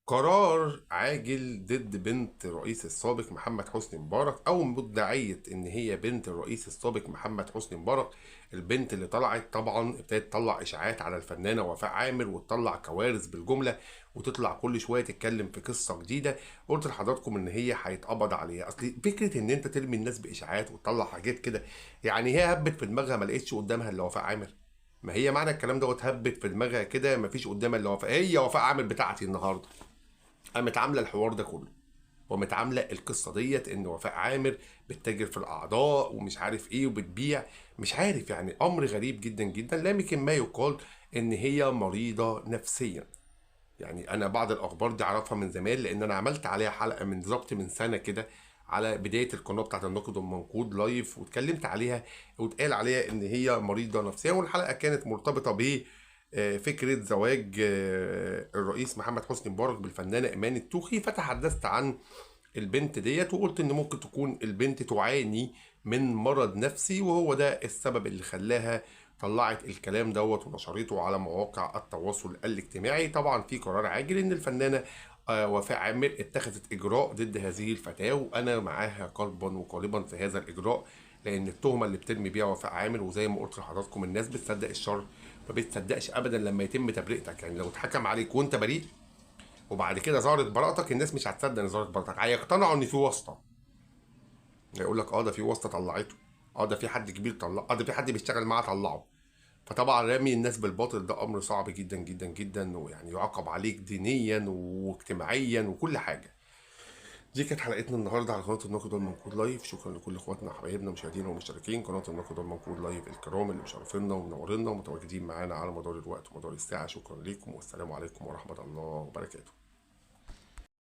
قرار عاجل ضد بنت الرئيس السابق محمد حسني مبارك، او مدعية ان هي بنت الرئيس السابق محمد حسني مبارك. البنت اللي طلعت طبعا ابتدت تطلع اشاعات على الفنانه وفاء عامر، وتطلع كوارث بالجمله، وتطلع كل شويه تتكلم في قصه جديده. قلت لحضراتكم ان هي هيتقبض عليها. اصل فكره ان انت ترمي الناس باشاعات وتطلع حاجات كده، يعني هي هبت في دماغها ما لقيتش قدامها الا وفاء عامر. ما هي معنى الكلام دوت هبت في دماغها كده، ما فيش قدامها الا وفاء. هي وفاء عامر بتاعتي النهارده قامت عامله الحوار ده كله، وقامت عامله القصه ديت ان وفاء عامر بتتاجر في الاعضاء ومش عارف ايه وبتبيع. مش عارف، يعني امر غريب جدا جدا. لا يمكن ما يقال ان هي مريضه نفسيا. يعني انا بعض الاخبار دي اعرفها من زمان، لان انا عملت عليها حلقه من بالظبط من سنه كده على بدايه القناه بتاعت النقد والمنقود لايف، واتكلمت عليها واتقال عليها ان هي مريضه نفسيا. والحلقه كانت مرتبطه ب فكره زواج الرئيس محمد حسني مبارك بالفنانه ايمان التوخي. فتحدثت عن البنت ديت وقلت ان ممكن تكون البنت تعاني من مرض نفسي، وهو ده السبب اللي خلاها طلعت الكلام دوت ونشرته على مواقع التواصل الاجتماعي. طبعا في قرار عاجل ان الفنانه وفاء عامر اتخذت اجراء ضد هذه الفتاه، وانا معاها قلبا وقالبا في هذا الاجراء، لان التهمه اللي بترمي بيها وفاء عامر، وزي ما قلت لحضراتكم الناس بتصدق الشر ما بتصدقش ابدا لما يتم تبرئتك. يعني لو اتحكم عليك وانت بريء وبعد كده ظهرت براءتك، الناس مش هتصدق ان ظهرت براءتك، هيقتنعوا ان في واسطه. يقول لك اه ده في واسطه طلعته، اه ده في حد كبير طلع، اه ده في حد بيشتغل معاه طلعه. فطبعا رمي الناس بالباطل ده امر صعب جدا جدا جدا، ويعني يعاقب عليك دينيا واجتماعيا وكل حاجه. دي كانت حلقتنا النهارده على قناه الناقد والمنقود لايف. شكرا لكل اخواتنا وحبايبنا مشاهدينا ومشتركين قناه الناقد والمنقود لايف الكرام اللي مشرفينا ومنورينا ومتواجدين معانا على مدار الوقت ومدار الساعه. شكرا لكم والسلام عليكم ورحمه الله وبركاته.